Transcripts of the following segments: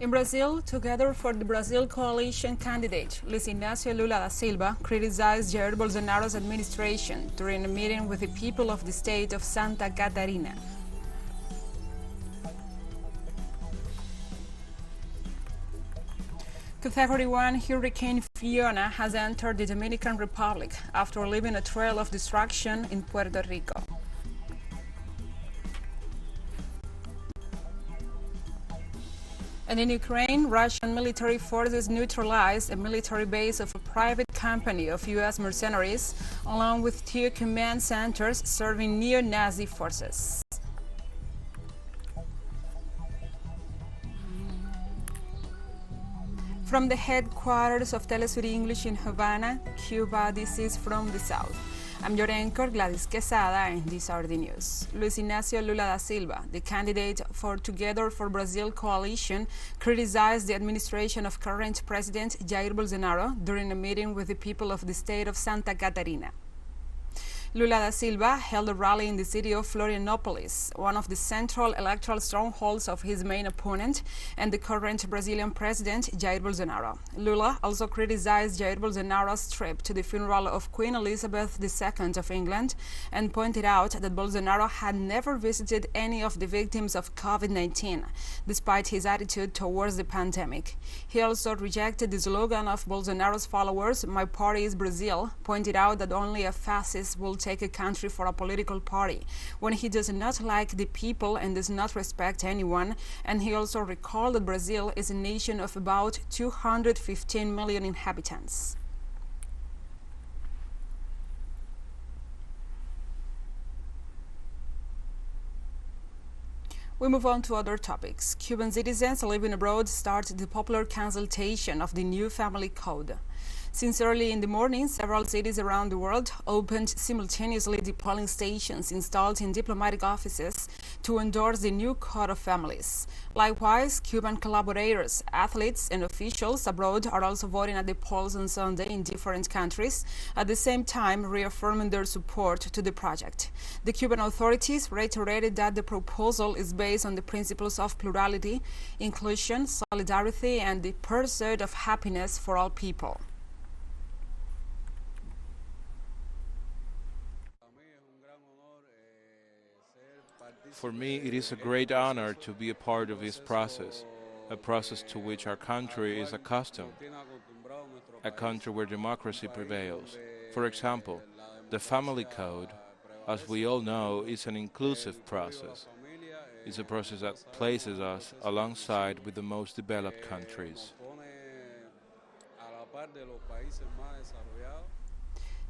In Brazil, Together for the Brazil coalition candidate Luiz Inácio Lula da Silva criticized Jair Bolsonaro's administration during a meeting with the people of the state of Santa Catarina. Category 1 Hurricane Fiona has entered the Dominican Republic after leaving a trail of destruction in Puerto Rico. And in Ukraine, Russian military forces neutralized a military base of a private company of U.S. mercenaries, along with 2 command centers serving neo-Nazi forces. From the headquarters of TeleSUR English in Havana, Cuba, this is From the South. I'm your anchor, Gladys Quesada, and these are the news. Luiz Inácio Lula da Silva, the candidate for Together for Brazil coalition, criticized the administration of current President Jair Bolsonaro during a meeting with the people of the state of Santa Catarina. Lula da Silva held a rally in the city of Florianópolis, one of the central electoral strongholds of his main opponent and the current Brazilian president, Jair Bolsonaro. Lula also criticized Jair Bolsonaro's trip to the funeral of Queen Elizabeth II of England and pointed out that Bolsonaro had never visited any of the victims of COVID-19, despite his attitude towards the pandemic. He also rejected the slogan of Bolsonaro's followers, "My party is Brazil," pointed out that only a fascist will take a country for a political party, when he does not like the people and does not respect anyone. And he also recalled that Brazil is a nation of about 215 million inhabitants. We move on to other topics. Cuban citizens living abroad start the popular consultation of the new family code. Since early in the morning, several cities around the world opened simultaneously the polling stations installed in diplomatic offices to endorse the new code of families. Likewise, Cuban collaborators, athletes, and officials abroad are also voting at the polls on Sunday in different countries, at the same time reaffirming their support to the project. The Cuban authorities reiterated that the proposal is based on the principles of plurality, inclusion, solidarity, and the pursuit of happiness for all people. For me, it is a great honor to be a part of this process, a process to which our country is accustomed, a country where democracy prevails. For example, the family code, as we all know, is an inclusive process. It's a process that places us alongside with the most developed countries.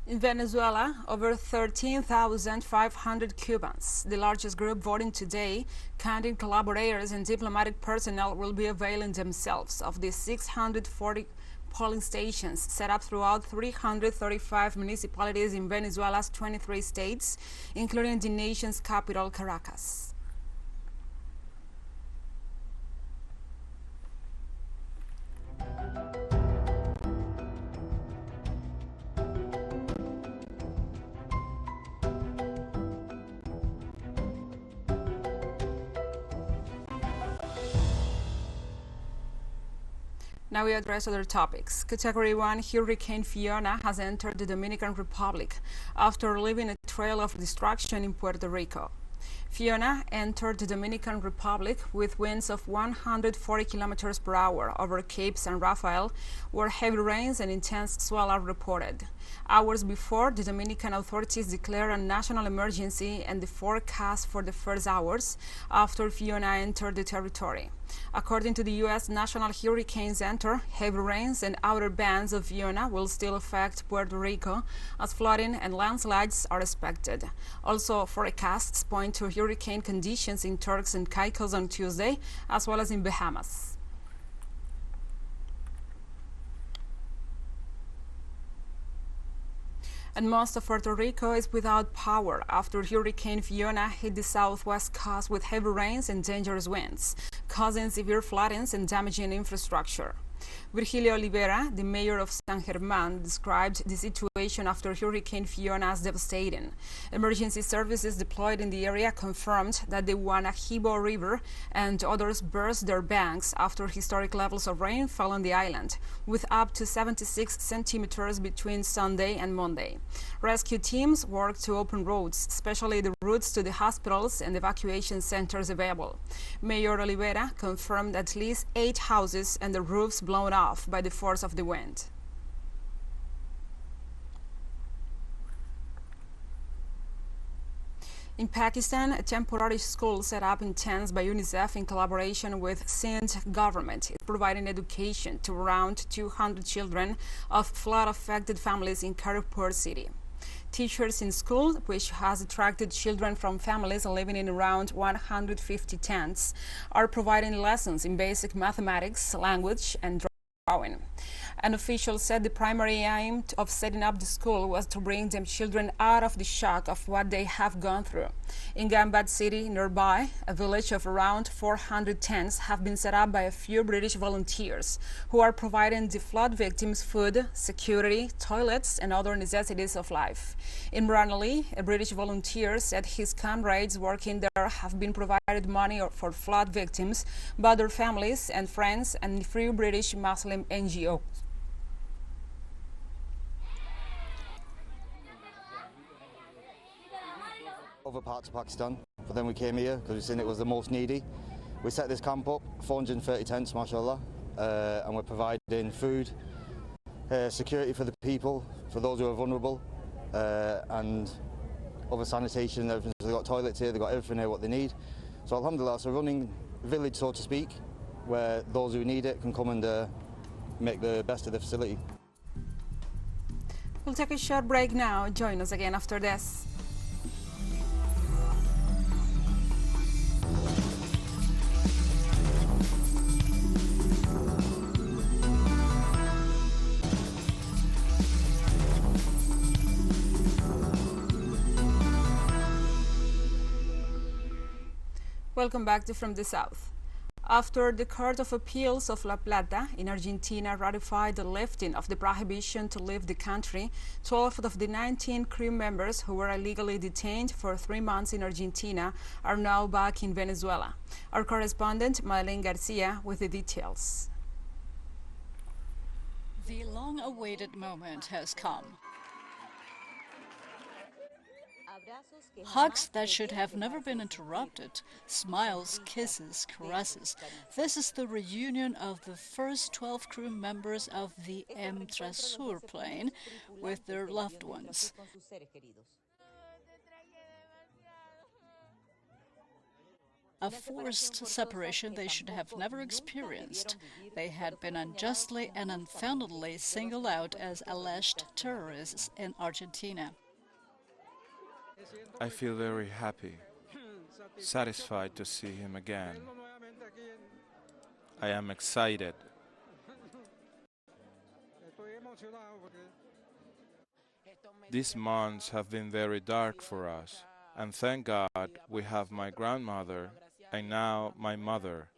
In Venezuela, over 13,500 Cubans, the largest group voting today, counting collaborators and diplomatic personnel, will be availing themselves of the 640 polling stations set up throughout 335 municipalities in Venezuela's 23 states, including the nation's capital, Caracas. Now we address other topics. Category 1 Hurricane Fiona has entered the Dominican Republic after leaving a trail of destruction in Puerto Rico. Fiona entered the Dominican Republic with winds of 140 kilometers per hour over Cape San Rafael, where heavy rains and intense swell are reported. Hours before, the Dominican authorities declared a national emergency and the forecast for the first hours after Fiona entered the territory. According to the U.S. National Hurricane Center, heavy rains and outer bands of Fiona will still affect Puerto Rico, as flooding and landslides are expected. Also, forecasts point to hurricane conditions in Turks and Caicos on Tuesday, as well as in Bahamas. And most of Puerto Rico is without power after Hurricane Fiona hit the southwest coast with heavy rains and dangerous winds, causing severe floodings and damaging infrastructure. Virgilio Olivera, the mayor of San Germán, described the situation after Hurricane Fiona as devastating. Emergency services deployed in the area confirmed that the Guanajibo River and others burst their banks after historic levels of rain fell on the island, with up to 76 centimeters between Sunday and Monday. Rescue teams worked to open roads, especially the routes to the hospitals and evacuation centers available. Mayor Olivera confirmed at least 8 houses and the roofs blown off by the force of the wind. In Pakistan, a temporary school set up in tents by UNICEF in collaboration with Sindh government is providing education to around 200 children of flood-affected families in Kharagpur city. Teachers in school, which has attracted children from families living in around 150 tents, are providing lessons in basic mathematics, language, and drawing. An official said the primary aim of setting up the school was to bring them children out of the shock of what they have gone through. In Gambad city nearby, a village of around 400 tents have been set up by a few British volunteers who are providing the flood victims food, security, toilets, and other necessities of life. Imran Ali, a British volunteer, said his comrades working there have been provided money for flood victims by their families and friends and Free British Muslim NGOs. Other parts of Pakistan, but then we came here because we seen it was the most needy. We set this camp up, 430 tents, mashallah, and we're providing food, security for the people, for those who are vulnerable, and other sanitation and everything. So they've got toilets here, they've got everything here what they need. So alhamdulillah, so running a village, so to speak, where those who need it can come and make the best of the facility. We'll take a short break now. Join us again after this. Welcome back to From the South. After the Court of Appeals of La Plata in Argentina ratified the lifting of the prohibition to leave the country, 12 of the 19 crew members who were illegally detained for 3 months in Argentina are now back in Venezuela. Our correspondent, Madeleine Garcia, with the details. The long-awaited moment has come. Hugs that should have never been interrupted, smiles, kisses, caresses. This is the reunion of the first 12 crew members of the TeleSUR plane with their loved ones. A forced separation they should have never experienced. They had been unjustly and unfoundedly singled out as alleged terrorists in Argentina. I feel very happy, satisfied to see him again. I am excited. These months have been very dark for us, and thank God we have my grandmother and now my mother.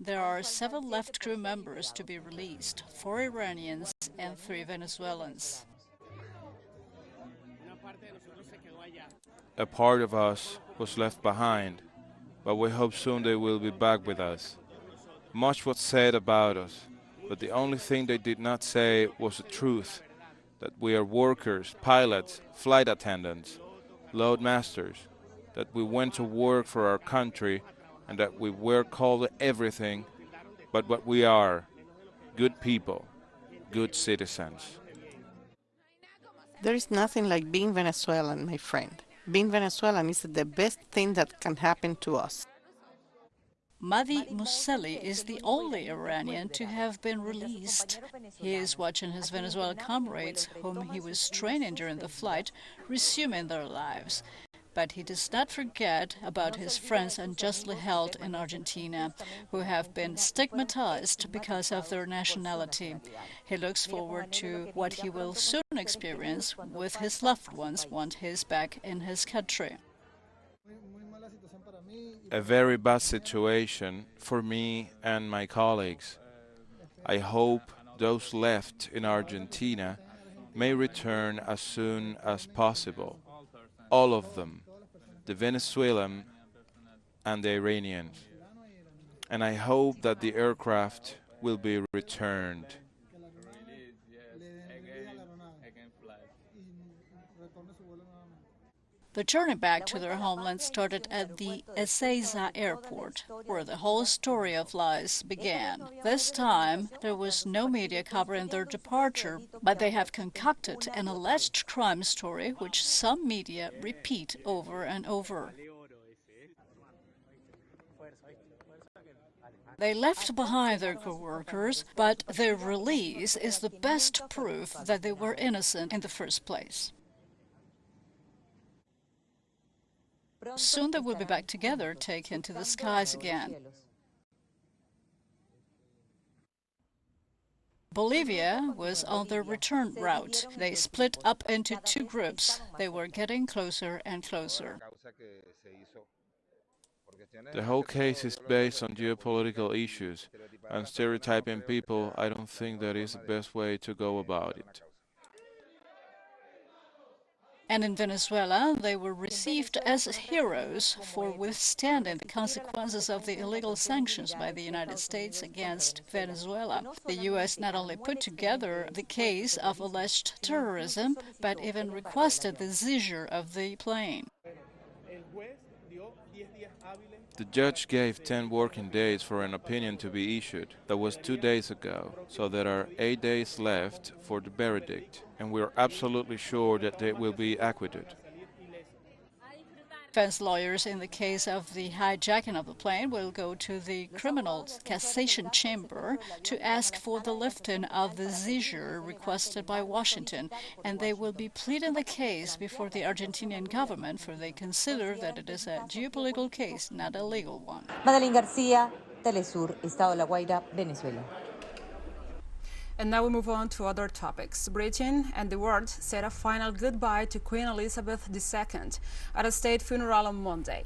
There are 7 left crew members to be released, 4 Iranians and 3 Venezuelans. A part of us was left behind, but we hope soon they will be back with us. Much was said about us, but the only thing they did not say was the truth, that we are workers, pilots, flight attendants, load masters, that we went to work for our country, and that we were called everything but what we are, good people, good citizens. There is nothing like being Venezuelan, my friend. Being Venezuelan is the best thing that can happen to us. Madi Muselli is the only Iranian to have been released. He is watching his Venezuelan comrades, whom he was training during the flight, resuming their lives. But he does not forget about his friends unjustly held in Argentina, who have been stigmatized because of their nationality. He looks forward to what he will soon experience with his loved ones once he's back in his country. A very bad situation for me and my colleagues. I hope those left in Argentina may return as soon as possible. All of them, the Venezuelan and the Iranians. And I hope that the aircraft will be returned. The journey back to their homeland started at the Ezeiza airport, where the whole story of lies began. This time, there was no media covering their departure, but they have concocted an alleged crime story which some media repeat over and over. They left behind their co-workers, but their release is the best proof that they were innocent in the first place. Soon they will be back together, taken to the skies again. Bolivia was on their return route. They split up into two groups. They were getting closer and closer. The whole case is based on geopolitical issues, and stereotyping people, I don't think that is the best way to go about it. And in Venezuela, they were received as heroes for withstanding the consequences of the illegal sanctions by the United States against Venezuela. The U.S. not only put together the case of alleged terrorism, but even requested the seizure of the plane. The judge gave 10 working days for an opinion to be issued. That was 2 days ago, so there are 8 days left for the verdict, and we are absolutely sure that they will be acquitted. Defense lawyers in the case of the hijacking of the plane will go to the criminal cassation chamber to ask for the lifting of the seizure requested by Washington, and they will be pleading the case before the Argentinian government, for they consider that it is a geopolitical case, not a legal one. Madeline García, TeleSUR, Estado de La Guaira, Venezuela. And now we move on to other topics. Britain and the world said a final goodbye to Queen Elizabeth II at a state funeral on Monday.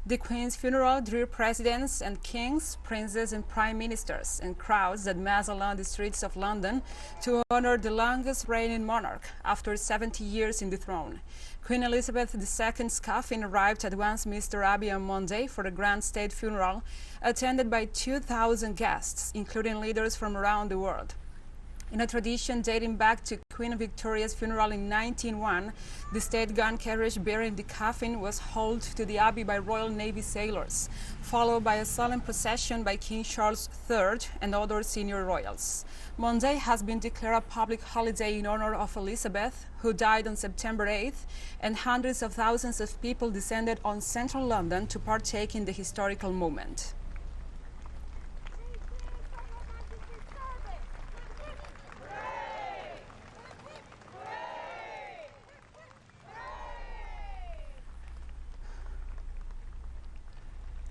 The Queen's funeral drew presidents and kings, princes and prime ministers, and crowds that massed along the streets of London to honor the longest reigning monarch after 70 years in the throne. Queen Elizabeth II's coffin arrived at Westminster Abbey on Monday for a grand state funeral, attended by 2,000 guests, including leaders from around the world. In a tradition dating back to Queen Victoria's funeral in 1901, the state gun carriage bearing the coffin was hauled to the Abbey by Royal Navy sailors, followed by a solemn procession by King Charles III and other senior royals. Monday has been declared a public holiday in honor of Elizabeth, who died on September 8th, and hundreds of thousands of people descended on central London to partake in the historical moment.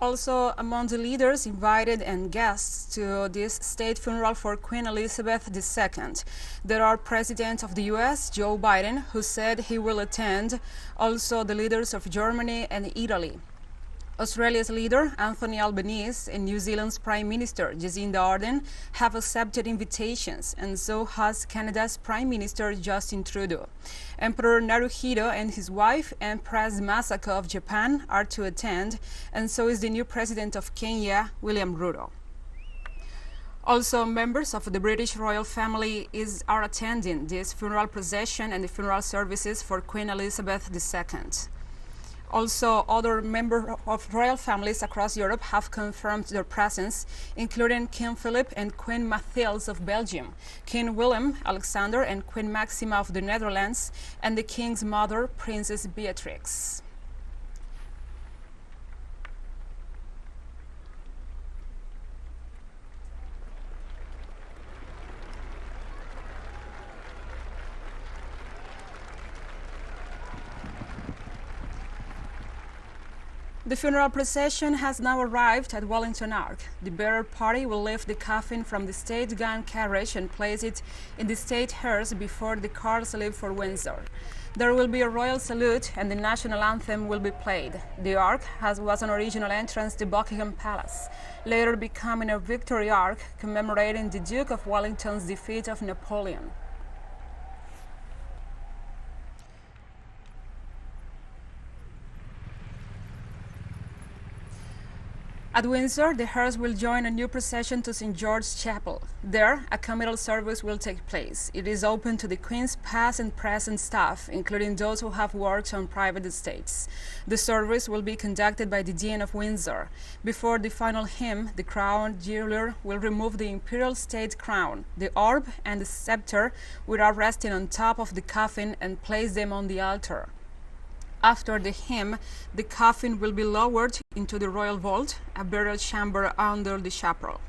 Also, among the leaders invited and guests to this state funeral for Queen Elizabeth II, there are President of the US, Joe Biden, who said he will attend, also the leaders of Germany and Italy. Australia's leader, Anthony Albanese, and New Zealand's Prime Minister, Jacinda Ardern, have accepted invitations, and so has Canada's Prime Minister, Justin Trudeau. Emperor Naruhito and his wife, Empress Masako of Japan, are to attend, and so is the new President of Kenya, William Ruto. Also, members of the British royal family are attending this funeral procession and the funeral services for Queen Elizabeth II. Also, other members of royal families across Europe have confirmed their presence, including King Philip and Queen Mathilde of Belgium, King Willem Alexander and Queen Maxima of the Netherlands, and the King's mother, Princess Beatrix. The funeral procession has now arrived at Wellington Ark. The bearer party will lift the coffin from the state gun carriage and place it in the state hearse before the cars leave for Windsor. There will be a royal salute and the national anthem will be played. The Ark was an original entrance to Buckingham Palace, later becoming a Victory Ark commemorating the Duke of Wellington's defeat of Napoleon. At Windsor, the hearse will join a new procession to St. George's Chapel. There, a communal service will take place. It is open to the Queen's past and present staff, including those who have worked on private estates. The service will be conducted by the Dean of Windsor. Before the final hymn, the crown jeweler will remove the imperial state crown, the orb, and the scepter, which are resting on top of the coffin, and place them on the altar. After the hymn, the coffin will be lowered into the royal vault, a burial chamber under the chapel.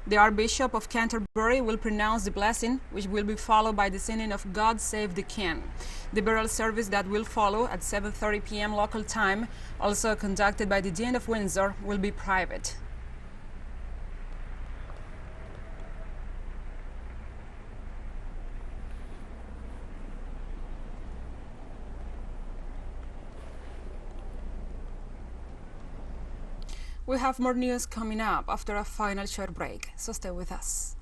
The Archbishop of Canterbury will pronounce the blessing, which will be followed by the singing of God Save the King. The burial service that will follow at 7:30 p.m. local time, also conducted by the Dean of Windsor, will be private. We have more news coming up after a final short break, so stay with us.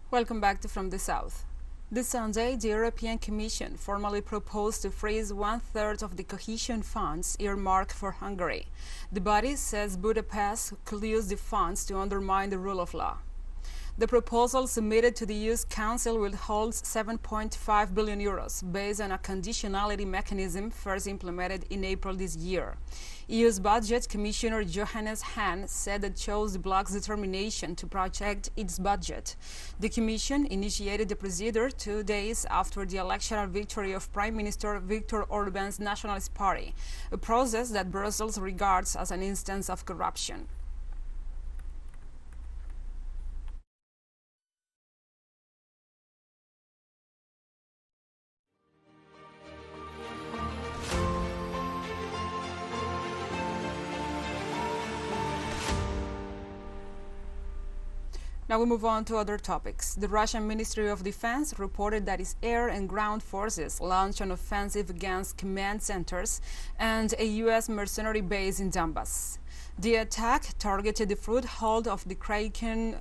Welcome back to From the South. This Sunday, the European Commission formally proposed to freeze one-third of the cohesion funds earmarked for Hungary. The body says Budapest could use the funds to undermine the rule of law. The proposal submitted to the EU's Council will hold 7.5 billion euros, based on a conditionality mechanism first implemented in April this year. EU's Budget Commissioner Johannes Hahn said it shows the bloc's determination to protect its budget. The Commission initiated the procedure 2 days after the electoral victory of Prime Minister Viktor Orban's Nationalist Party, a process that Brussels regards as an instance of corruption. Now we move on to other topics. The Russian Ministry of Defense reported that its air and ground forces launched an offensive against command centers and a U.S. mercenary base in Donbas. The attack targeted the foothold of the Kraken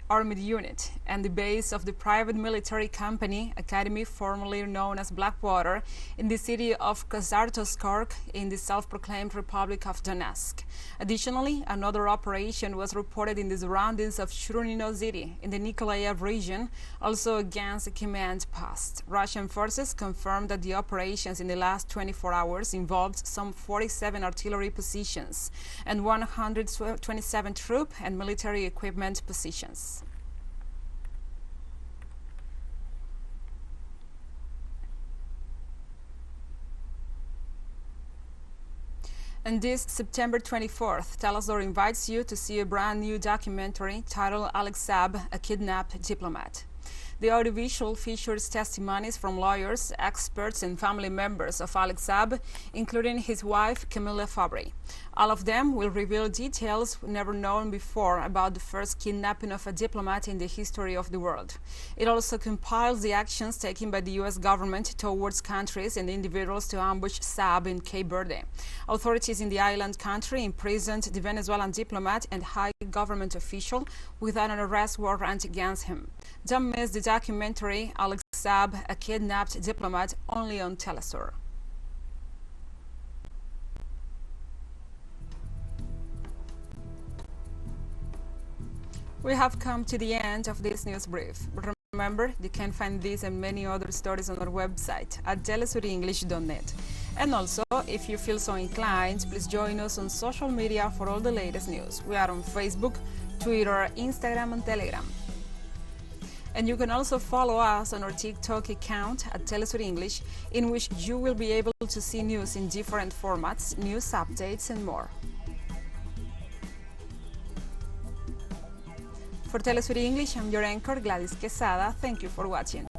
Armed Unit and the base of the private military company Academy, formerly known as Blackwater, in the city of Krasnoyarsk in the self-proclaimed Republic of Donetsk. Additionally, another operation was reported in the surroundings of Shrunino city in the Nikolaev region, also against a command post. Russian forces confirmed that the operations in the last 24 hours involved some 47 artillery positions and 127 troop and military equipment positions. And this September 24th, TeleSUR invites you to see a brand new documentary titled Alex Saab, a Kidnapped Diplomat. The audiovisual features testimonies from lawyers, experts, and family members of Alex Saab, including his wife, Camilla Fabry. All of them will reveal details never known before about the first kidnapping of a diplomat in the history of the world. It also compiles the actions taken by the U.S. government towards countries and individuals to ambush Saab in Cape Verde. Authorities in the island country imprisoned the Venezuelan diplomat and high government official without an arrest warrant against him. Don't miss the documentary Alex Saab, a Kidnapped Diplomat, only on TeleSUR. We have come to the end of this news brief. Remember, you can find these and many other stories on our website at telesurenglish.net. And also, if you feel so inclined, please join us on social media for all the latest news. We are on Facebook, Twitter, Instagram, and Telegram. And you can also follow us on our TikTok account at TeleSUR English, in which you will be able to see news in different formats, news updates, and more. For TeleSUR English, I'm your anchor, Gladys Quesada. Thank you for watching.